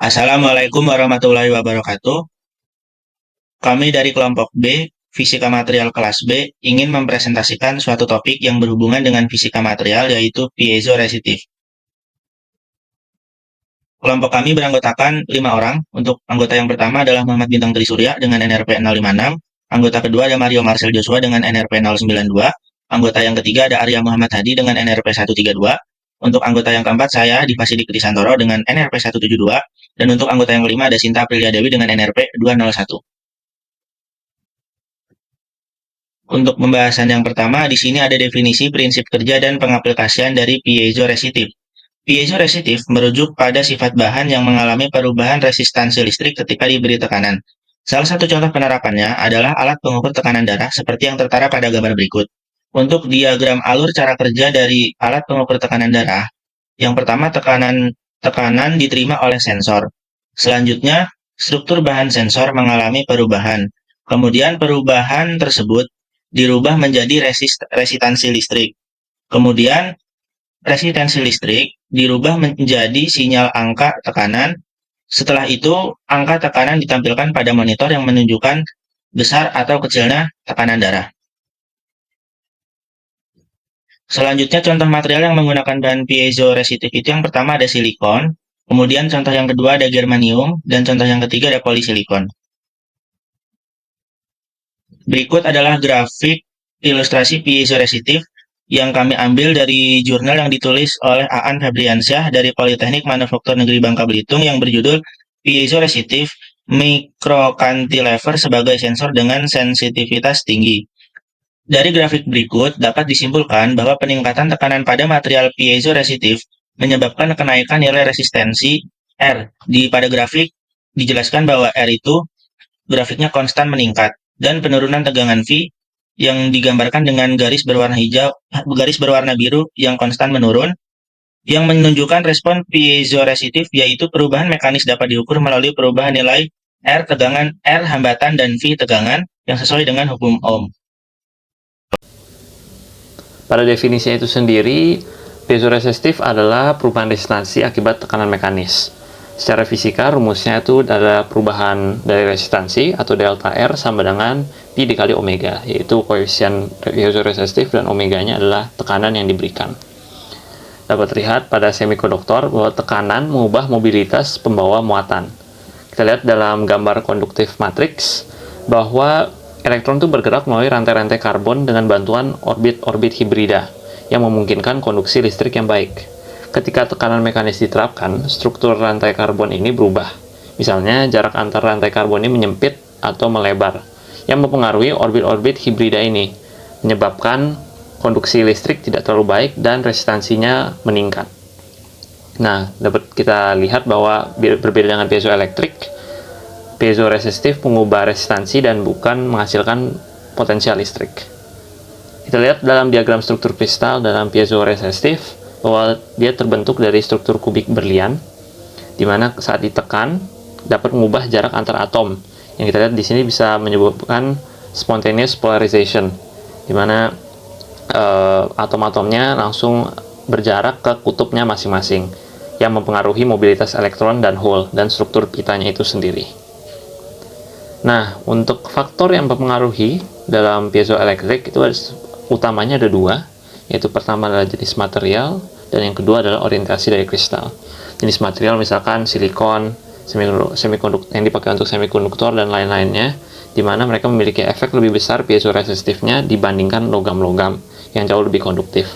Assalamualaikum warahmatullahi wabarakatuh. Kami dari kelompok B, Fisika Material kelas B, ingin mempresentasikan suatu topik yang berhubungan dengan fisika material, yaitu piezoresistif. Kelompok kami beranggotakan 5 orang. Untuk anggota yang pertama adalah Muhammad Bintang Trisurya dengan NRP 056. Anggota kedua ada Mario Marcel Joshua dengan NRP 092. Anggota yang ketiga ada Arya Muhammad Hadi dengan NRP 132. Untuk anggota yang keempat saya Diva Sidik Krisantoro dengan NRP 172. Dan untuk anggota yang kelima ada Sinta Aprilia Dewi dengan NRP 201. Untuk pembahasan yang pertama, di sini ada definisi, prinsip kerja, dan pengaplikasian dari piezoresistif. Piezoresistif merujuk pada sifat bahan yang mengalami perubahan resistansi listrik ketika diberi tekanan. Salah satu contoh penerapannya adalah alat pengukur tekanan darah seperti yang tertera pada gambar berikut. Untuk diagram alur cara kerja dari alat pengukur tekanan darah, yang pertama tekanan diterima oleh sensor. Selanjutnya, struktur bahan sensor mengalami perubahan. Kemudian perubahan tersebut dirubah menjadi resistansi listrik. Kemudian, resistansi listrik dirubah menjadi sinyal angka tekanan. Setelah itu, angka tekanan ditampilkan pada monitor yang menunjukkan besar atau kecilnya tekanan darah. Selanjutnya, contoh material yang menggunakan bahan piezoresistif itu yang pertama ada silikon, kemudian contoh yang kedua ada germanium, dan contoh yang ketiga ada polisilikon. Berikut adalah grafik ilustrasi piezoresistif yang kami ambil dari jurnal yang ditulis oleh Aan Febriansyah dari Politeknik Manufaktur Negeri Bangka Belitung yang berjudul Piezoresistif Microcantilever sebagai sensor dengan sensitivitas tinggi. Dari grafik berikut dapat disimpulkan bahwa peningkatan tekanan pada material piezoresistif menyebabkan kenaikan nilai resistensi R. Pada grafik dijelaskan bahwa R itu grafiknya konstan meningkat, dan penurunan tegangan V yang digambarkan dengan garis berwarna biru yang konstan menurun, yang menunjukkan respon piezoresistif, yaitu perubahan mekanis dapat diukur melalui perubahan nilai R tegangan, R hambatan, dan V tegangan yang sesuai dengan hukum Ohm. Pada definisinya itu sendiri, piezoresistif adalah perubahan resistansi akibat tekanan mekanis. Secara fisika, rumusnya itu ada perubahan dari resistansi atau delta R sama dengan Pi dikali omega, yaitu koefisien piezoresistif dan omeganya adalah tekanan yang diberikan. Dapat terlihat pada semikonduktor bahwa tekanan mengubah mobilitas pembawa muatan. Kita lihat dalam gambar konduktif matriks bahwa elektron itu bergerak melalui rantai-rantai karbon dengan bantuan orbit-orbit hibrida yang memungkinkan konduksi listrik yang baik. Ketika tekanan mekanis diterapkan, struktur rantai karbon ini berubah. Misalnya, jarak antar rantai karbon ini menyempit atau melebar, yang mempengaruhi orbit-orbit hibrida ini, menyebabkan konduksi listrik tidak terlalu baik dan resistansinya meningkat. Nah, dapat kita lihat bahwa berbeda dengan piezoelektrik, piezoresistif mengubah resistansi dan bukan menghasilkan potensial listrik. Kita lihat dalam diagram struktur kristal dalam piezoresistif, bahwa dia terbentuk dari struktur kubik berlian, di mana saat ditekan dapat mengubah jarak antar atom. Yang kita lihat di sini bisa menyebabkan spontaneous polarization, di mana atom-atomnya langsung berjarak ke kutubnya masing-masing, yang mempengaruhi mobilitas elektron dan hole dan struktur pitanya itu sendiri. Nah, untuk faktor yang mempengaruhi dalam piezoelektrik itu utamanya ada dua, yaitu pertama adalah jenis material, dan yang kedua adalah orientasi dari kristal. Jenis material misalkan silikon, semikonduktor yang dipakai untuk semikonduktor dan lain-lainnya, di mana mereka memiliki efek lebih besar piezoresistifnya dibandingkan logam-logam yang jauh lebih konduktif.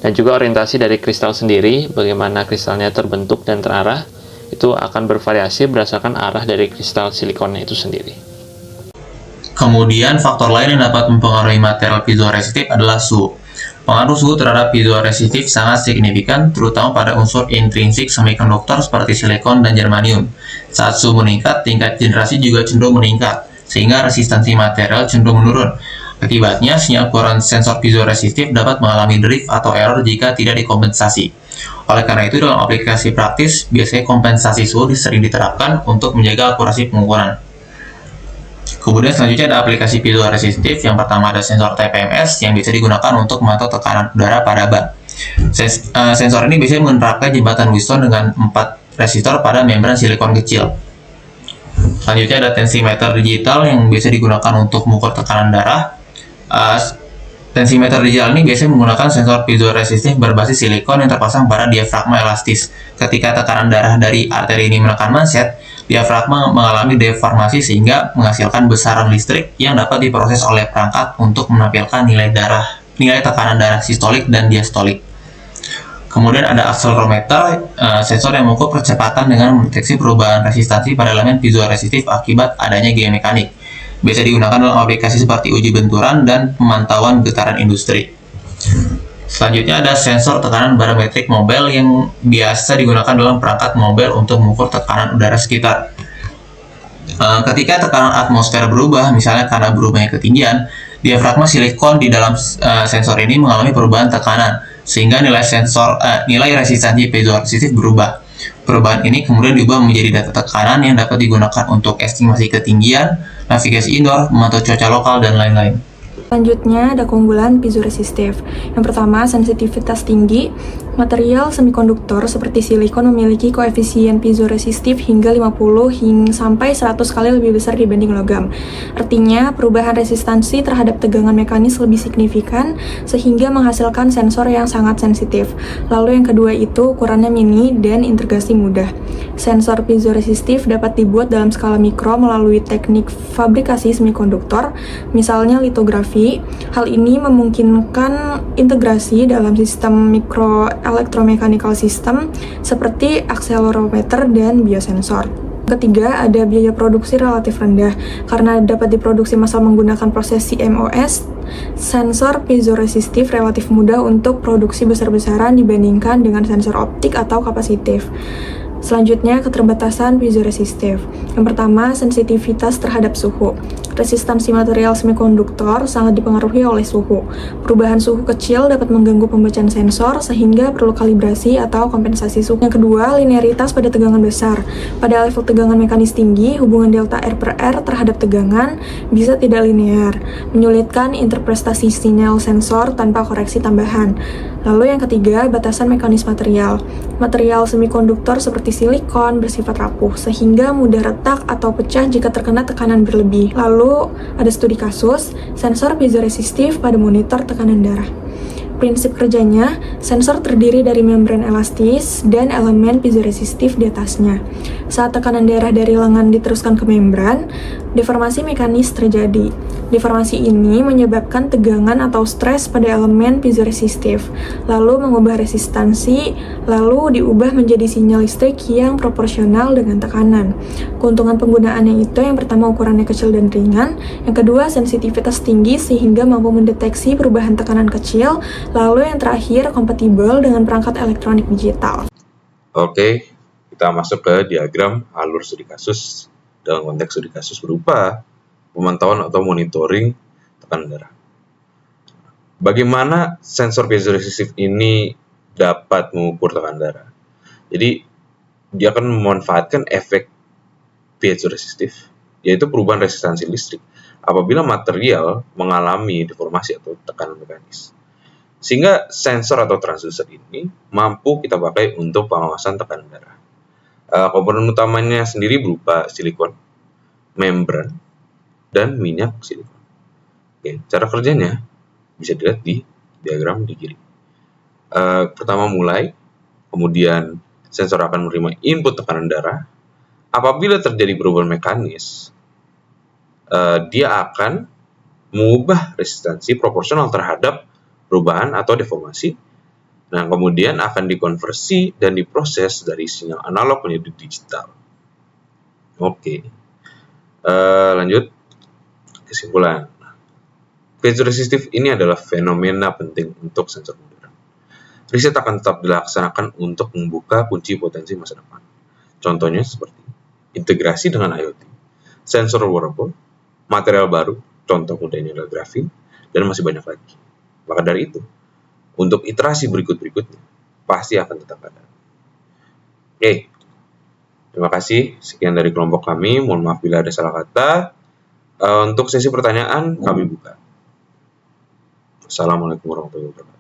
Dan juga orientasi dari kristal sendiri, bagaimana kristalnya terbentuk dan terarah, itu akan bervariasi berdasarkan arah dari kristal silikonnya itu sendiri. Kemudian faktor lain yang dapat mempengaruhi material piezoresistif adalah suhu. Pengaruh suhu terhadap piezoresistif sangat signifikan, terutama pada unsur intrinsik semikonduktor seperti silikon dan germanium. Saat suhu meningkat, tingkat generasi juga cenderung meningkat, sehingga resistansi material cenderung menurun. Akibatnya, sinyal keluaran sensor piezoresistif dapat mengalami drift atau error jika tidak dikompensasi. Oleh karena itu, dalam aplikasi praktis, biasanya kompensasi suhu sering diterapkan untuk menjaga akurasi pengukuran. Kemudian selanjutnya ada aplikasi piezoresistif. Yang pertama ada sensor TPMS yang bisa digunakan untuk memantau tekanan udara pada ban. Sensor ini biasanya menerapkan jembatan Wheatstone dengan 4 resistor pada membran silikon kecil. Selanjutnya ada tensimeter digital yang biasa digunakan untuk mengukur tekanan darah. Tensimeter digital ini biasanya menggunakan sensor piezoresistif berbasis silikon yang terpasang pada diafragma elastis. Ketika tekanan darah dari arteri ini menekan manset, diafragma mengalami deformasi sehingga menghasilkan besaran listrik yang dapat diproses oleh perangkat untuk menampilkan nilai tekanan darah sistolik dan diastolik. Kemudian ada akselerometer, sensor yang mengukur percepatan dengan mendeteksi perubahan resistansi pada elemen piezoresistif akibat adanya gaya mekanik. Biasa digunakan dalam aplikasi seperti uji benturan dan pemantauan getaran industri. Selanjutnya ada sensor tekanan barometrik mobile yang biasa digunakan dalam perangkat mobile untuk mengukur tekanan udara sekitar. Ketika tekanan atmosfer berubah, misalnya karena berubahnya ketinggian, diafragma silikon di dalam sensor ini mengalami perubahan tekanan, sehingga nilai resistansi piezoresistif berubah. Perubahan ini kemudian diubah menjadi data tekanan yang dapat digunakan untuk estimasi ketinggian, navigasi indoor, memantau cuaca lokal, dan lain-lain. Selanjutnya ada keunggulan piezoresistif. Yang pertama, sensitivitas tinggi. Material semikonduktor seperti silikon memiliki koefisien piezoresistif hingga 50 sampai 100 kali lebih besar dibanding logam. Artinya, perubahan resistansi terhadap tegangan mekanis lebih signifikan sehingga menghasilkan sensor yang sangat sensitif. Lalu yang kedua itu ukurannya mini dan integrasi mudah. Sensor piezoresistif dapat dibuat dalam skala mikro melalui teknik fabrikasi semikonduktor, misalnya litografi. Hal ini memungkinkan integrasi dalam sistem mikro electromechanical system seperti akselerometer dan biosensor. Ketiga, ada biaya produksi relatif rendah. Karena dapat diproduksi massal menggunakan proses CMOS, sensor piezoresistif relatif mudah untuk produksi besar-besaran dibandingkan dengan sensor optik atau kapasitif. Selanjutnya, keterbatasan piezoresistif. Yang pertama, sensitivitas terhadap suhu. Resistansi material semikonduktor sangat dipengaruhi oleh suhu. Perubahan suhu kecil dapat mengganggu pembacaan sensor sehingga perlu kalibrasi atau kompensasi suhu. Yang kedua, linearitas pada tegangan besar. Pada level tegangan mekanis tinggi, hubungan delta R per R terhadap tegangan bisa tidak linear, menyulitkan interpretasi sinyal sensor tanpa koreksi tambahan. Lalu yang ketiga, batasan mekanis material. Material semikonduktor seperti silikon bersifat rapuh, sehingga mudah retak atau pecah jika terkena tekanan berlebih. Lalu ada studi kasus, sensor piezoresistif pada monitor tekanan darah. Prinsip kerjanya, sensor terdiri dari membran elastis dan elemen piezoresistif di atasnya. Saat tekanan darah dari lengan diteruskan ke membran, deformasi mekanis terjadi. Deformasi ini menyebabkan tegangan atau stres pada elemen piezoresistif, lalu mengubah resistansi, lalu diubah menjadi sinyal listrik yang proporsional dengan tekanan. Keuntungan penggunaannya itu yang pertama ukurannya kecil dan ringan, yang kedua sensitivitas tinggi sehingga mampu mendeteksi perubahan tekanan kecil, lalu yang terakhir kompatibel dengan perangkat elektronik digital. Oke, kita masuk ke diagram alur studi kasus dalam konteks studi kasus berupa pemantauan atau monitoring tekanan darah. Bagaimana sensor piezoresistif ini dapat mengukur tekanan darah? Jadi, dia akan memanfaatkan efek piezoresistif, yaitu perubahan resistansi listrik apabila material mengalami deformasi atau tekanan mekanis. Sehingga sensor atau transducer ini mampu kita pakai untuk pengawasan tekanan darah. Komponen utamanya sendiri berupa silikon, membran, dan minyak silikon. Oke, cara kerjanya bisa dilihat di diagram di kiri. Pertama mulai, kemudian sensor akan menerima input tekanan darah. Apabila terjadi perubahan mekanis, dia akan mengubah resistansi proporsional terhadap perubahan atau deformasi. Nah, kemudian akan dikonversi dan diproses dari sinyal analog menjadi digital. Oke, lanjut. Kesimpulan, piezoresistif ini adalah fenomena penting untuk sensor modern. Riset akan tetap dilaksanakan untuk membuka kunci potensi masa depan. Contohnya seperti integrasi dengan IoT, sensor wearable, material baru, contoh mudahnya adalah grafin, dan masih banyak lagi. Maka dari itu, untuk iterasi berikut-berikutnya, pasti akan tetap ada. Oke, terima kasih. Sekian dari kelompok kami. Mohon maaf bila ada salah kata. Untuk sesi pertanyaan kami buka. Assalamualaikum warahmatullahi wabarakatuh.